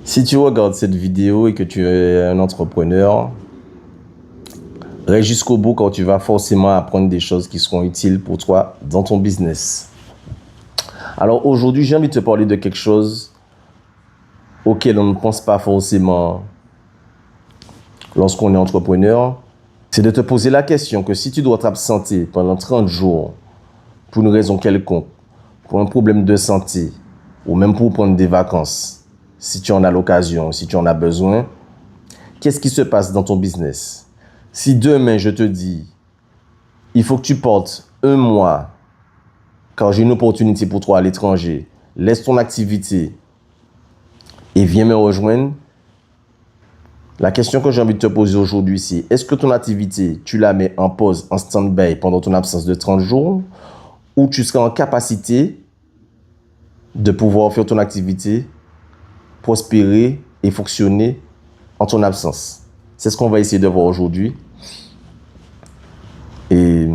Si tu regardes cette vidéo et que tu es un entrepreneur, reste jusqu'au bout quand tu vas forcément apprendre des choses qui seront utiles pour toi dans ton business. Alors aujourd'hui, j'ai envie de te parler de quelque chose auquel on ne pense pas forcément lorsqu'on est entrepreneur. C'est de te poser la question que si tu dois t'absenter pendant 30 jours pour une raison quelconque, pour un problème de santé ou même pour prendre des vacances, si tu en as l'occasion, si tu en as besoin, qu'est-ce qui se passe dans ton business? Si demain je te dis, il faut que tu portes un mois, car j'ai une opportunité pour toi à l'étranger, laisse ton activité et viens me rejoindre, la question que j'ai envie de te poser aujourd'hui, c'est est-ce que ton activité, tu la mets en pause, en stand-by pendant ton absence de 30 jours, ou tu seras en capacité de pouvoir faire ton activité, prospérer et fonctionner en ton absence? C'est ce qu'on va essayer de voir aujourd'hui. Et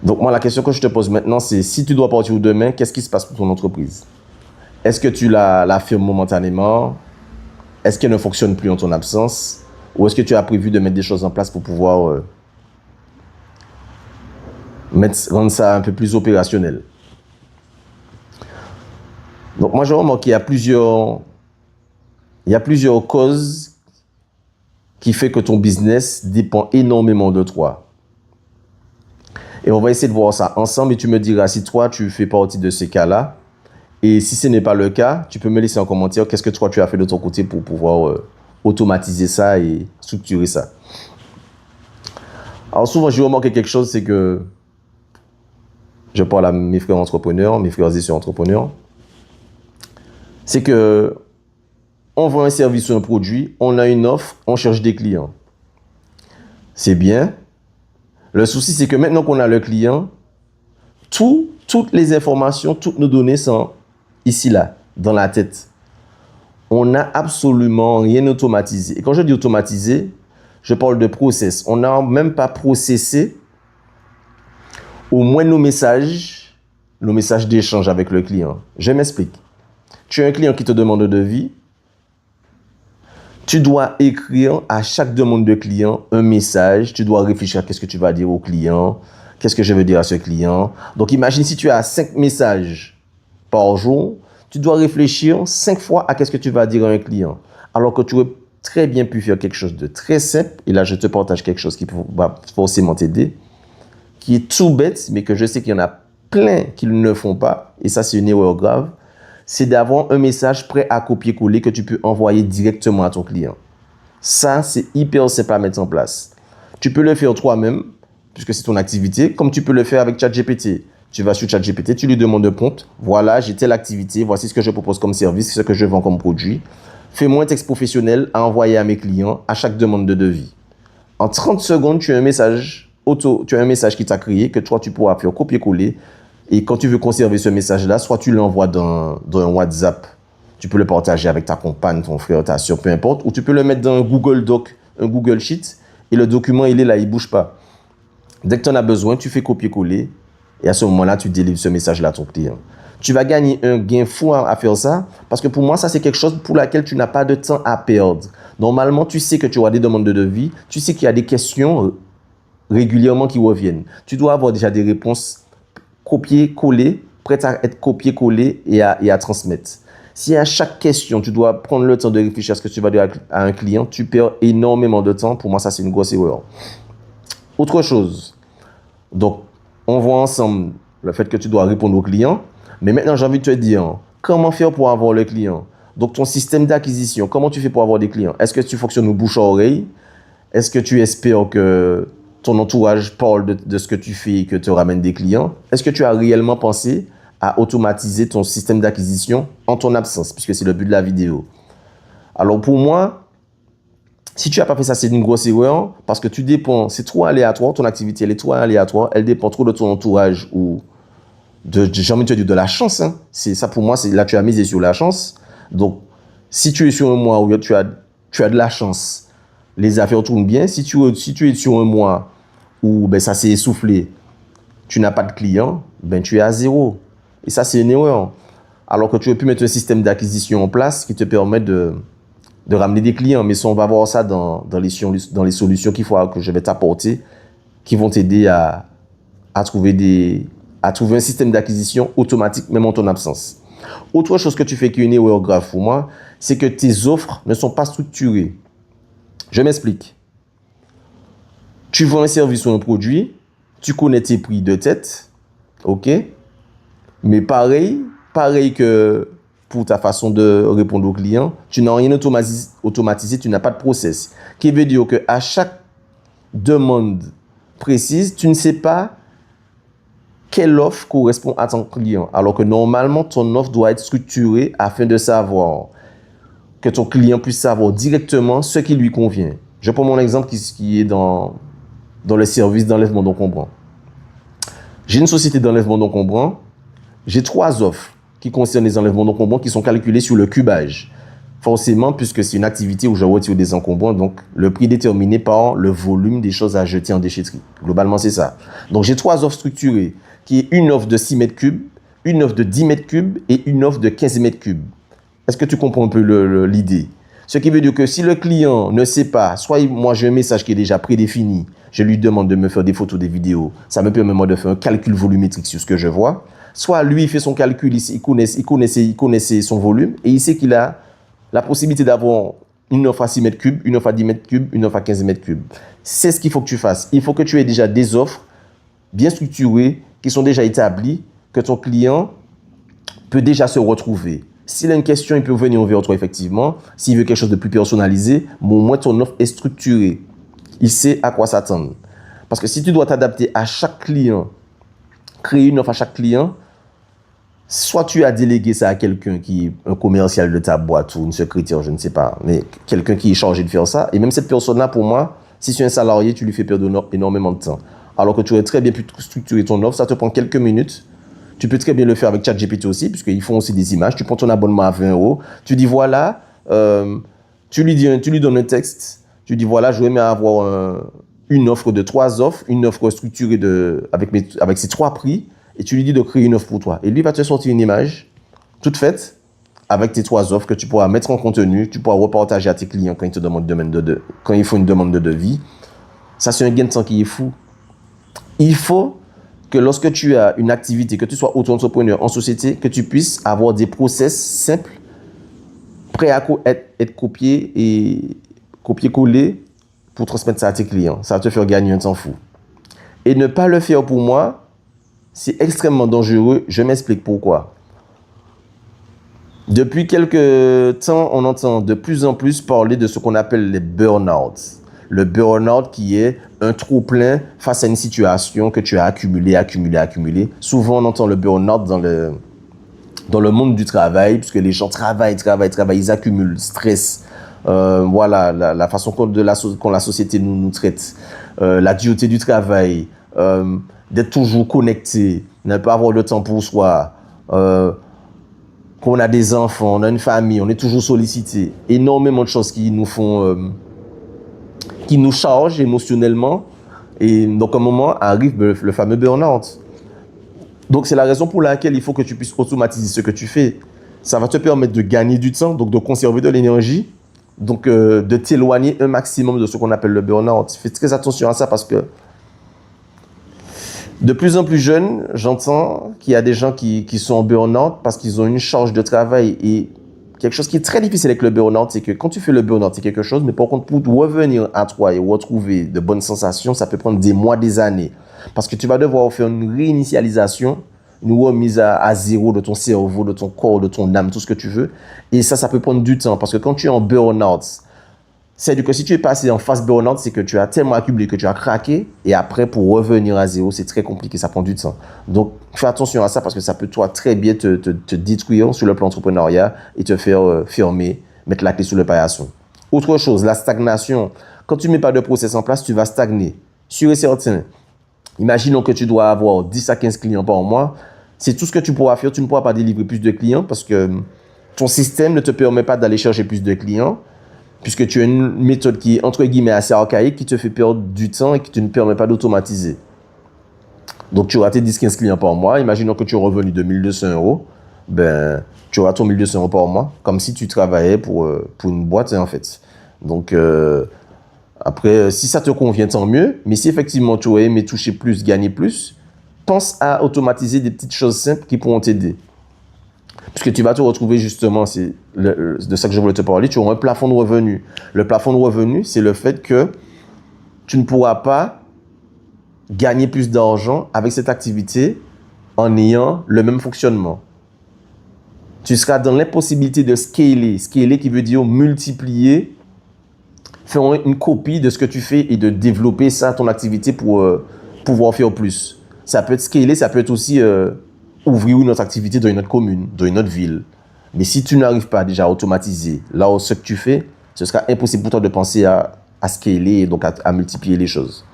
donc moi, la question que je te pose maintenant, c'est si tu dois partir demain, qu'est-ce qui se passe pour ton entreprise? Est-ce que tu la fermes momentanément? Est-ce qu'elle ne fonctionne plus en ton absence? Ou est-ce que tu as prévu de mettre des choses en place pour pouvoir rendre ça un peu plus opérationnel? Donc moi, je remarque qu'il y a plusieurs causes qui font que ton business dépend énormément de toi. Et on va essayer de voir ça ensemble et tu me diras si toi, tu fais partie de ces cas-là. Et si ce n'est pas le cas, tu peux me laisser en commentaire qu'est-ce que toi, tu as fait de ton côté pour pouvoir automatiser ça et structurer ça. Alors souvent, j'ai remarqué quelque chose, c'est que je parle à mes frères entrepreneurs, mes frères et sœurs entrepreneurs, c'est que on vend un service ou un produit, on a une offre, on cherche des clients. C'est bien. Le souci, c'est que maintenant qu'on a le client, toutes les informations, toutes nos données sont ici, là, dans la tête. On n'a absolument rien automatisé. Et quand je dis automatisé, je parle de process. On n'a même pas processé au moins nos messages d'échange avec le client. Je m'explique. Tu as un client qui te demande un devis. Tu dois écrire à chaque demande de client un message. Tu dois réfléchir à qu'est-ce que tu vas dire au client. Qu'est-ce que je veux dire à ce client. Donc, imagine si tu as 5 messages par jour. Tu dois réfléchir 5 fois à qu'est-ce que tu vas dire à un client. Alors que tu aurais très bien pu faire quelque chose de très simple. Et là, je te partage quelque chose qui va forcément t'aider. Qui est tout bête, mais que je sais qu'il y en a plein qui ne le font pas. Et ça, c'est une erreur grave. C'est d'avoir un message prêt à copier-coller que tu peux envoyer directement à ton client. Ça, c'est hyper simple à mettre en place. Tu peux le faire toi-même, puisque c'est ton activité, comme tu peux le faire avec ChatGPT. Tu vas sur ChatGPT, tu lui demandes un prompt. Voilà, j'ai telle activité, voici ce que je propose comme service, ce que je vends comme produit. Fais-moi un texte professionnel à envoyer à mes clients à chaque demande de devis. En 30 secondes, tu as un message qui t'a créé, que toi, tu pourras faire copier-coller. Et quand tu veux conserver ce message-là, soit tu l'envoies dans un WhatsApp, tu peux le partager avec ta compagne, ton frère, ta soeur, peu importe, ou tu peux le mettre dans un Google Doc, un Google Sheet, et le document, il est là, il ne bouge pas. Dès que tu en as besoin, tu fais copier-coller, et à ce moment-là, tu délivres ce message-là à ton client. Tu vas gagner un gain fou à faire ça, parce que pour moi, ça, c'est quelque chose pour laquelle tu n'as pas de temps à perdre. Normalement, tu sais que tu auras des demandes de devis, tu sais qu'il y a des questions régulièrement qui reviennent. Tu dois avoir déjà des réponses copier-coller, prêt à être copier-coller et à transmettre. Si à chaque question, tu dois prendre le temps de réfléchir à ce que tu vas dire à un client, tu perds énormément de temps. Pour moi, ça, c'est une grosse erreur. Autre chose. Donc, on voit ensemble le fait que tu dois répondre aux clients. Mais maintenant, j'ai envie de te dire, comment faire pour avoir le client? Donc, ton système d'acquisition, comment tu fais pour avoir des clients? Est-ce que tu fonctionnes au bouche à oreille? Est-ce que tu espères que ton entourage parle de ce que tu fais et que te ramène des clients? Est-ce que tu as réellement pensé à automatiser ton système d'acquisition en ton absence, puisque c'est le but de la vidéo? Alors pour moi, si tu n'as pas fait ça, c'est une grosse erreur, parce que tu dépends, c'est trop aléatoire, ton activité elle est trop aléatoire, elle dépend trop de ton entourage ou j'ai envie de te dire de la chance. Hein. C'est ça pour moi, c'est là tu as misé sur la chance. Donc, si tu es sur un mois où tu as de la chance, les affaires tournent bien. Si tu es sur un mois où ça s'est essoufflé, tu n'as pas de clients, tu es à zéro. Et ça, c'est une erreur. Alors que tu aurais pu mettre un système d'acquisition en place qui te permet de ramener des clients. Mais ça, on va voir ça dans les solutions que je vais t'apporter, qui vont t'aider à trouver un système d'acquisition automatique, même en ton absence. Autre chose que tu fais qui est une erreur grave pour moi, c'est que tes offres ne sont pas structurées. Je m'explique. Tu vends un service ou un produit, tu connais tes prix de tête, ok? Mais pareil que pour ta façon de répondre aux clients, tu n'as rien automatisé, tu n'as pas de process. Qui veut dire qu'à chaque demande précise, tu ne sais pas quelle offre correspond à ton client. Alors que normalement, ton offre doit être structurée afin de savoir, que ton client puisse savoir directement ce qui lui convient. Je prends mon exemple qui est dans le service d'enlèvement d'encombrants. J'ai une société d'enlèvement d'encombrants. J'ai 3 offres qui concernent les enlèvements d'encombrants qui sont calculées sur le cubage. Forcément, puisque c'est une activité où je retire des encombrants, donc le prix est déterminé par le volume des choses à jeter en déchetterie. Globalement, c'est ça. Donc, j'ai 3 offres structurées, qui est une offre de 6 mètres cubes, une offre de 10 mètres cubes et une offre de 15 mètres cubes. Est-ce que tu comprends un peu l'idée? Ce qui veut dire que si le client ne sait pas, soit moi j'ai un message qui est déjà prédéfini, je lui demande de me faire des photos, des vidéos, ça me permet moi de faire un calcul volumétrique sur ce que je vois. Soit lui, il fait son calcul, il connaissait son volume et il sait qu'il a la possibilité d'avoir une offre à 6 mètres cubes, une offre à 10 mètres cubes, une offre à 15 mètres cubes. C'est ce qu'il faut que tu fasses. Il faut que tu aies déjà des offres bien structurées, qui sont déjà établies, que ton client peut déjà se retrouver. S'il a une question, il peut venir vers toi, effectivement. S'il veut quelque chose de plus personnalisé, mais au moins ton offre est structurée. Il sait à quoi s'attendre. Parce que si tu dois t'adapter à chaque client, créer une offre à chaque client, soit tu as délégué ça à quelqu'un qui est un commercial de ta boîte ou une secrétaire, je ne sais pas, mais quelqu'un qui est chargé de faire ça. Et même cette personne-là, pour moi, si tu es un salarié, tu lui fais perdre énormément de temps. Alors que tu aurais très bien pu structurer ton offre, ça te prend quelques minutes. Tu peux très bien le faire avec ChatGPT aussi, puisqu'ils font aussi des images. Tu prends ton abonnement à 20 €. Tu dis voilà, tu lui donnes un texte. Tu dis voilà, je vais aimer avoir une offre de 3 offres, une offre structurée avec ces 3 prix. Et tu lui dis de créer une offre pour toi. Et lui va te sortir une image toute faite avec tes 3 offres que tu pourras mettre en contenu, tu pourras repartager à tes clients quand ils font une demande de devis. Ça, c'est un gain de temps qui est fou. Il faut que lorsque tu as une activité, que tu sois auto-entrepreneur en société, que tu puisses avoir des process simples, prêts à être copiés et copier-coller pour transmettre ça à tes clients. Ça va te faire gagner un temps fou. Et ne pas le faire pour moi, c'est extrêmement dangereux. Je m'explique pourquoi. Depuis quelques temps, on entend de plus en plus parler de ce qu'on appelle les burn-out. Le burn-out qui est un trop-plein face à une situation que tu as accumulé. Souvent, on entend le burn-out dans le monde du travail, puisque les gens travaillent, ils accumulent stress. Voilà, la façon dont la société nous traite, la dureté du travail, d'être toujours connecté, ne pas avoir le temps pour soi, qu'on a des enfants, on a une famille, on est toujours sollicité. Énormément de choses qui nous font, qui nous chargent émotionnellement. Et donc, à un moment, arrive le fameux burn-out. Donc, c'est la raison pour laquelle il faut que tu puisses automatiser ce que tu fais. Ça va te permettre de gagner du temps, donc de conserver de l'énergie, donc de t'éloigner un maximum de ce qu'on appelle le burn-out. Fais très attention à ça parce que de plus en plus jeune, j'entends qu'il y a des gens qui sont en burn-out parce qu'ils ont une charge de travail. Et quelque chose qui est très difficile avec le burn-out, c'est que quand tu fais le burn-out, c'est quelque chose, mais par contre, pour revenir à toi et retrouver de bonnes sensations, ça peut prendre des mois, des années. Parce que tu vas devoir faire une réinitialisation, une remise à zéro de ton cerveau, de ton corps, de ton âme, tout ce que tu veux. Et ça peut prendre du temps. Parce que quand tu es en burn-out, c'est-à-dire que si tu es passé en phase burn-out, c'est que tu as tellement accumulé que tu as craqué. Et après, pour revenir à zéro, c'est très compliqué, ça prend du temps. Donc, fais attention à ça parce que ça peut, toi, très bien te détruire sur le plan entrepreneuriat et te faire fermer, mettre la clé sous le paillasson. Autre chose, la stagnation. Quand tu ne mets pas de process en place, tu vas stagner. Sûr et certain. Imaginons que tu dois avoir 10 à 15 clients par mois. C'est tout ce que tu pourras faire. Tu ne pourras pas délivrer plus de clients parce que ton système ne te permet pas d'aller chercher plus de clients. Puisque tu as une méthode qui est, entre guillemets, assez archaïque, qui te fait perdre du temps et qui ne te permet pas d'automatiser. Donc, tu auras tes 10-15 clients par mois. Imaginons que tu es revenu de 1 200 €. ben, tu auras ton 1200 € par mois, comme si tu travaillais pour une boîte, hein, en fait. Donc, après, si ça te convient, tant mieux. Mais si effectivement tu aurais aimé toucher plus, gagner plus, pense à automatiser des petites choses simples qui pourront t'aider. Puisque tu vas te retrouver justement, c'est de ça que je voulais te parler, tu auras un plafond de revenu. Le plafond de revenu, c'est le fait que tu ne pourras pas gagner plus d'argent avec cette activité en ayant le même fonctionnement. Tu seras dans l'impossibilité de scaler. Scaler qui veut dire multiplier, faire une copie de ce que tu fais et de développer ça, ton activité, pour pouvoir faire plus. Ça peut être scaler, ça peut être aussi ouvrir une autre activité dans une autre commune, dans une autre ville. Mais si tu n'arrives pas déjà à automatiser là où ce que tu fais, ce sera impossible pour toi de penser à scaler et donc à multiplier les choses.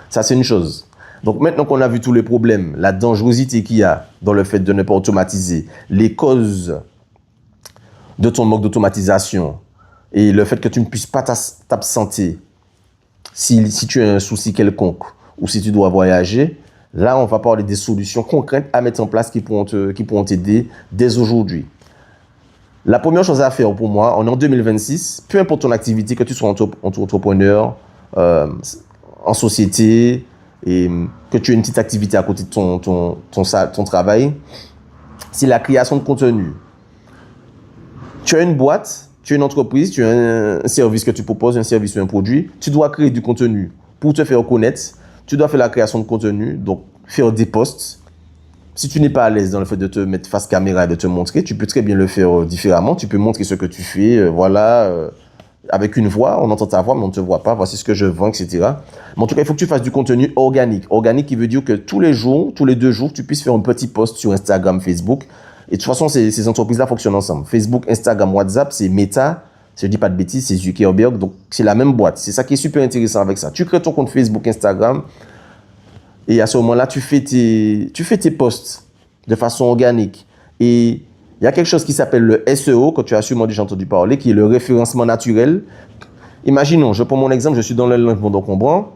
Ça, c'est une chose. Donc maintenant qu'on a vu tous les problèmes, la dangerosité qu'il y a dans le fait de ne pas automatiser, les causes de ton manque d'automatisation et le fait que tu ne puisses pas t'absenter si tu as un souci quelconque ou si tu dois voyager, là, on va parler des solutions concrètes à mettre en place qui pourront t'aider dès aujourd'hui. La première chose à faire pour moi, on est en 2026, peu importe ton activité, que tu sois entrepreneur, en société, et que tu aies une petite activité à côté de ton travail, c'est la création de contenu. Tu as une boîte, tu as une entreprise, tu as un service que tu proposes, un service ou un produit, tu dois créer du contenu pour te faire connaître. Tu dois faire la création de contenu, donc faire des posts. Si tu n'es pas à l'aise dans le fait de te mettre face caméra et de te montrer, tu peux très bien le faire différemment. Tu peux montrer ce que tu fais, avec une voix, on entend ta voix, mais on ne te voit pas. Voici ce que je vends, etc. Mais en tout cas, il faut que tu fasses du contenu organique. Organique qui veut dire que tous les jours, tous les 2 jours, tu puisses faire un petit post sur Instagram, Facebook. Et de toute façon, ces entreprises-là fonctionnent ensemble. Facebook, Instagram, WhatsApp, c'est Meta. Si je ne dis pas de bêtises, c'est Zuckerberg. Donc, c'est la même boîte. C'est ça qui est super intéressant avec ça. Tu crées ton compte Facebook, Instagram. Et à ce moment-là, tu fais tes posts de façon organique. Et il y a quelque chose qui s'appelle le SEO, que tu as sûrement déjà entendu parler, qui est le référencement naturel. Imaginons, je prends mon exemple, je suis dans l'enlèvement d'encombrants.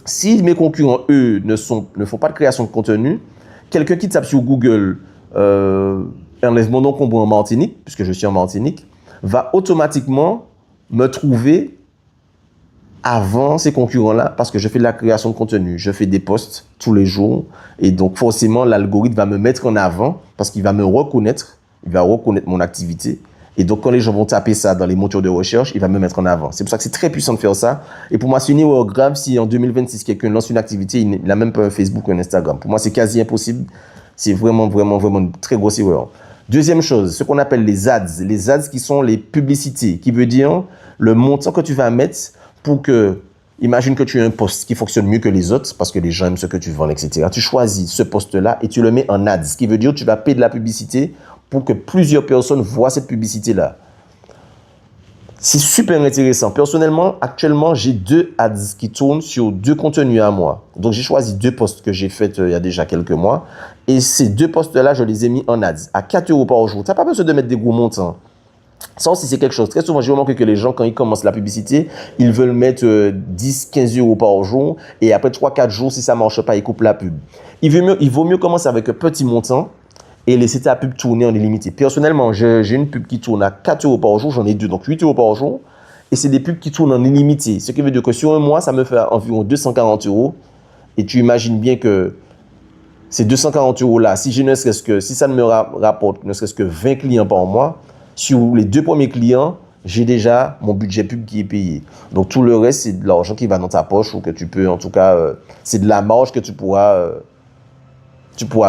Si mes concurrents, eux, ne font pas de création de contenu, quelqu'un qui tape sur Google enlèvement d'encombrants en Martinique, puisque je suis en Martinique, va automatiquement me trouver avant ces concurrents-là parce que je fais de la création de contenu. Je fais des posts tous les jours et donc forcément, l'algorithme va me mettre en avant parce qu'il va me reconnaître, il va reconnaître mon activité. Et donc, quand les gens vont taper ça dans les moteurs de recherche, il va me mettre en avant. C'est pour ça que c'est très puissant de faire ça. Et pour moi, c'est une erreur grave si en 2026, quelqu'un lance une activité, il n'a même pas un Facebook ou un Instagram. Pour moi, c'est quasi impossible. C'est vraiment, vraiment, vraiment une très grosse erreur. Deuxième chose, ce qu'on appelle les ads. Les ads qui sont les publicités, qui veut dire le montant que tu vas mettre pour que, imagine que tu as un post qui fonctionne mieux que les autres parce que les gens aiment ce que tu vends, etc. Tu choisis ce post-là et tu le mets en ads, ce qui veut dire que tu vas payer de la publicité pour que plusieurs personnes voient cette publicité-là. C'est super intéressant. Personnellement, actuellement, j'ai 2 ads qui tournent sur 2 contenus à moi. Donc, j'ai choisi 2 posts que j'ai faits il y a déjà quelques mois. Et ces 2 posts-là, je les ai mis en ads à 4 € par jour. Tu n'as pas besoin de mettre des gros montants. Ça aussi, c'est quelque chose. Très souvent, j'ai remarqué que les gens, quand ils commencent la publicité, ils veulent mettre 10, 15 € par jour. Et après 3, 4 jours, si ça ne marche pas, ils coupent la pub. Il vaut mieux commencer avec un petit montant et laisser ta pub tourner en illimité. Personnellement, j'ai une pub qui tourne à 4 € par jour. J'en ai 2, donc 8 € par jour. Et c'est des pubs qui tournent en illimité. Ce qui veut dire que sur un mois, ça me fait environ 240 €. Et tu imagines bien que ces 240 € là, si ça ne me rapporte ne serait-ce que 20 clients par mois, sur les 2 premiers clients, j'ai déjà mon budget pub qui est payé. Donc, tout le reste, c'est de l'argent qui va dans ta poche ou que tu peux, en tout cas, c'est de la marge que tu pourras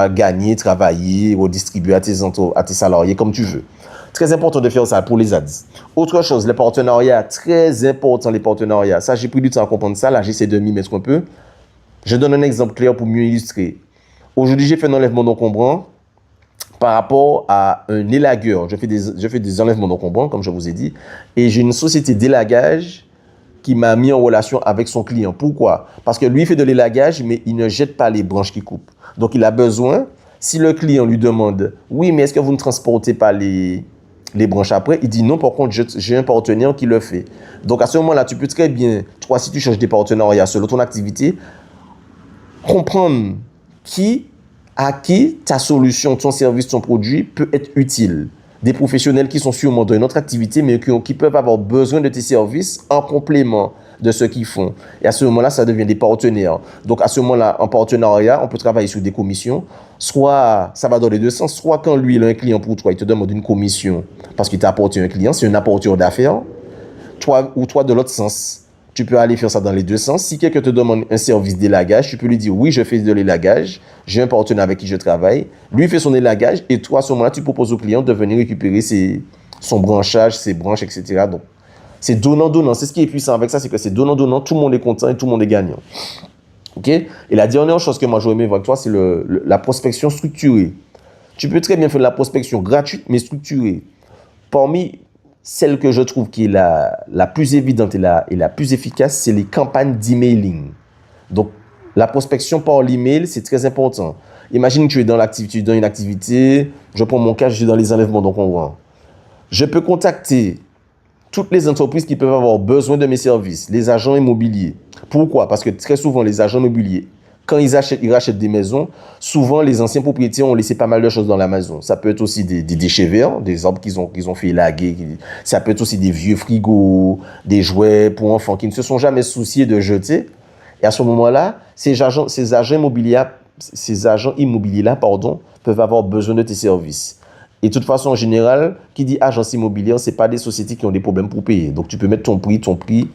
gagner, travailler, redistribuer à tes salariés comme tu veux. Très important de faire ça pour les ads. Autre chose, les partenariats, très important les partenariats. Ça, j'ai pris du temps à comprendre ça. Là, j'essaie de m'y mettre un peu. Je donne un exemple clair pour mieux illustrer. Aujourd'hui, j'ai fait un enlèvement d'encombrants par rapport à un élagueur. Je fais des enlèvements d'encombrants, comme je vous ai dit, et j'ai une société d'élagage qui m'a mis en relation avec son client. Pourquoi? Parce que lui, il fait de l'élagage, mais il ne jette pas les branches qu'il coupe. Donc, il a besoin, si le client lui demande, oui, mais est-ce que vous ne transportez pas les branches après? Il dit non, par contre, j'ai un partenaire qui le fait. Donc, à ce moment-là, tu peux très bien, toi, si tu cherches des partenariats selon ton activité, comprendre qui à qui ta solution, ton service, ton produit peut être utile. Des professionnels qui sont sûrement dans une autre activité, mais qui peuvent avoir besoin de tes services en complément de ce qu'ils font. Et à ce moment-là, ça devient des partenaires. Donc, à ce moment-là, en partenariat, on peut travailler sur des commissions. Soit, ça va dans les deux sens, soit quand lui, il a un client pour toi, il te demande une commission parce qu'il t'a apporté un client, c'est un apporteur d'affaires. Toi, de l'autre sens, tu peux aller faire ça dans les deux sens. Si quelqu'un te demande un service d'élagage, tu peux lui dire, oui, je fais de l'élagage, j'ai un partenaire avec qui je travaille, lui fait son élagage, et toi, à ce moment-là, tu proposes au client de venir récupérer son branchage, ses branches, etc. Donc, c'est donnant-donnant. C'est ce qui est puissant avec ça, c'est que c'est donnant-donnant, tout le monde est content et tout le monde est gagnant. OK? Et la dernière chose que moi, j'aurais aimé voir avec toi, c'est la prospection structurée. Tu peux très bien faire de la prospection gratuite, mais structurée. Parmi celle que je trouve qui est la plus évidente et la plus efficace, c'est les campagnes d'emailing. Donc, la prospection par l'email, c'est très important. Imagine que tu es dans une activité, je prends mon cas, je suis dans les enlèvements d'encombrants. Je peux contacter toutes les entreprises qui peuvent avoir besoin de mes services, les agents immobiliers. Pourquoi? Parce que très souvent, les agents immobiliers, quand ils rachètent des maisons, souvent les anciens propriétaires ont laissé pas mal de choses dans la maison. Ça peut être aussi des déchets verts, des arbres qu'ils ont fait élaguer. Ça peut être aussi des vieux frigos, des jouets pour enfants qui ne se sont jamais souciés de jeter. Et à ce moment-là, ces agents immobiliers-là, peuvent avoir besoin de tes services. Et de toute façon, en général, qui dit agence immobilière, ce n'est pas des sociétés qui ont des problèmes pour payer. Donc, tu peux mettre ton prix,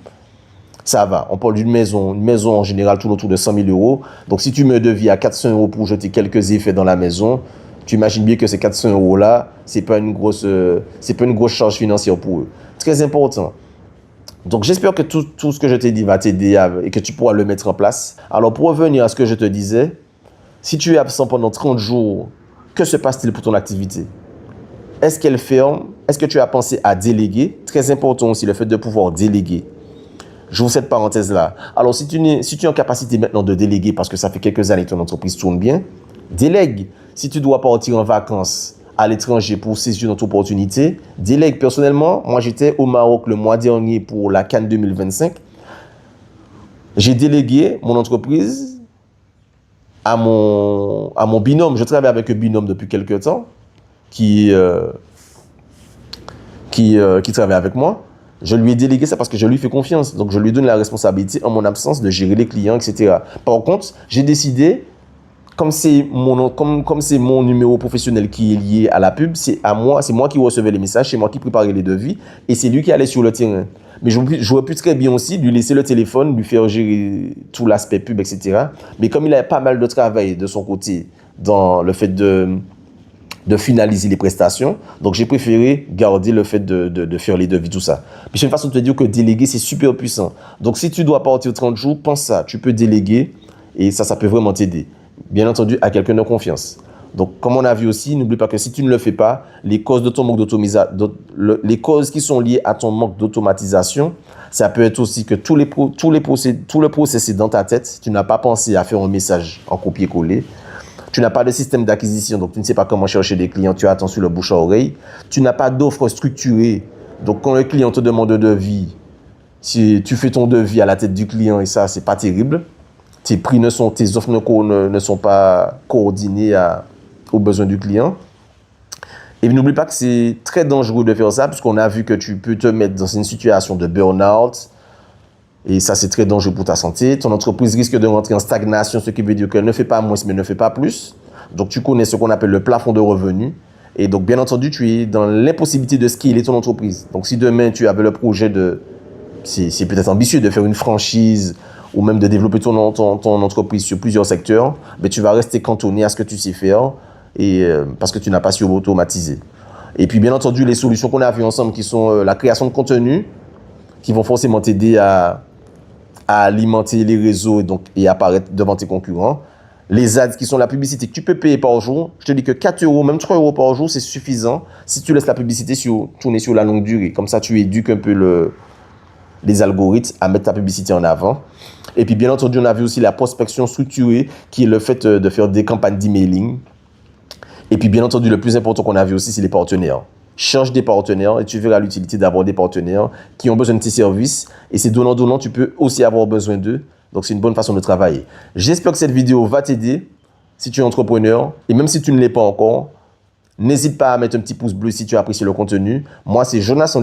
ça va. On parle d'une maison. Une maison, en général, tourne autour de 100 000 euros. Donc, si tu mets un devis à 400 euros pour jeter quelques effets dans la maison, tu imagines bien que ces 400 euros-là, ce n'est pas une grosse charge financière pour eux. Très important. Donc, j'espère que tout ce que je t'ai dit va t'aider et que tu pourras le mettre en place. Alors, pour revenir à ce que je te disais, si tu es absent pendant 30 jours, que se passe-t-il pour ton activité? Est-ce qu'elle ferme? Est-ce que tu as pensé à déléguer? Très important aussi, le fait de pouvoir déléguer. J'ouvre cette parenthèse-là. Alors, si tu es en capacité maintenant de déléguer parce que ça fait quelques années que ton entreprise tourne bien, délègue. Si tu dois partir en vacances à l'étranger pour saisir notre opportunité, délègue. Personnellement, moi, j'étais au Maroc le mois dernier pour la Cannes 2025. J'ai délégué mon entreprise à mon binôme. Je travaille avec un binôme depuis quelques temps qui travaille avec moi. Je lui ai délégué ça parce que je lui fais confiance. Donc, je lui donne la responsabilité en mon absence de gérer les clients, etc. Par contre, j'ai décidé, comme c'est mon numéro professionnel qui est lié à la pub, c'est moi qui recevais les messages, c'est moi qui préparais les devis et c'est lui qui allait sur le terrain. Mais j'aurais pu très bien aussi lui laisser le téléphone, lui faire gérer tout l'aspect pub, etc. Mais comme il avait pas mal de travail de son côté dans le fait de finaliser les prestations. Donc, j'ai préféré garder le fait de faire les devis, tout ça. Puis, c'est une façon de te dire que déléguer, c'est super puissant. Donc, si tu dois partir 30 jours, pense ça. Tu peux déléguer et ça peut vraiment t'aider. Bien entendu, à quelqu'un de confiance. Donc, comme on a vu aussi, n'oublie pas que si tu ne le fais pas, les causes de ton manque les causes qui sont liées à ton manque d'automatisation, ça peut être aussi que tout le process est dans ta tête. Tu n'as pas pensé à faire un message en copier-coller. Tu n'as pas de système d'acquisition, donc tu ne sais pas comment chercher des clients, tu attends sur le bouche à oreille. Tu n'as pas d'offre structurée. Donc, quand le client te demande un devis, si tu fais ton devis à la tête du client et ça, c'est pas terrible. Tes offres ne sont pas coordonnées aux besoins du client. Et n'oublie pas que c'est très dangereux de faire ça, puisqu'on a vu que tu peux te mettre dans une situation de burn-out. Et ça, c'est très dangereux pour ta santé. Ton entreprise risque de rentrer en stagnation, ce qui veut dire qu'elle ne fait pas moins, mais ne fait pas plus. Donc, tu connais ce qu'on appelle le plafond de revenus. Et donc, bien entendu, tu es dans l'impossibilité de scaler ton entreprise. Donc, si demain, tu avais le projet c'est peut-être ambitieux de faire une franchise ou même de développer ton entreprise sur plusieurs secteurs, mais tu vas rester cantonné à ce que tu sais faire parce que tu n'as pas su automatiser. Et puis, bien entendu, les solutions qu'on a vues ensemble qui sont la création de contenu, qui vont forcément t'aider à alimenter les réseaux et apparaître devant tes concurrents. Les ads qui sont la publicité que tu peux payer par jour. Je te dis que 4 euros, même 3 euros par jour, c'est suffisant si tu laisses la publicité tourner sur la longue durée. Comme ça, tu éduques un peu les algorithmes à mettre ta publicité en avant. Et puis, bien entendu, on a vu aussi la prospection structurée qui est le fait de faire des campagnes d'emailing. Et puis, bien entendu, le plus important qu'on a vu aussi, c'est les partenaires. Cherche des partenaires et tu verras l'utilité d'avoir des partenaires qui ont besoin de tes services. Et c'est donnant-donnant, tu peux aussi avoir besoin d'eux. Donc, c'est une bonne façon de travailler. J'espère que cette vidéo va t'aider. si tu es entrepreneur, et même si tu ne l'es pas encore, n'hésite pas à mettre un petit pouce bleu si tu apprécies le contenu. Moi, c'est Jonathan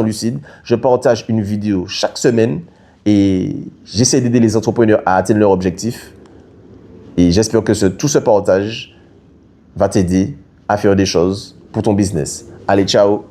Lucide. Je partage une vidéo chaque semaine et j'essaie d'aider les entrepreneurs à atteindre leurs objectifs. Et j'espère que tout ce partage va t'aider à faire des choses pour ton business. Allez, ciao!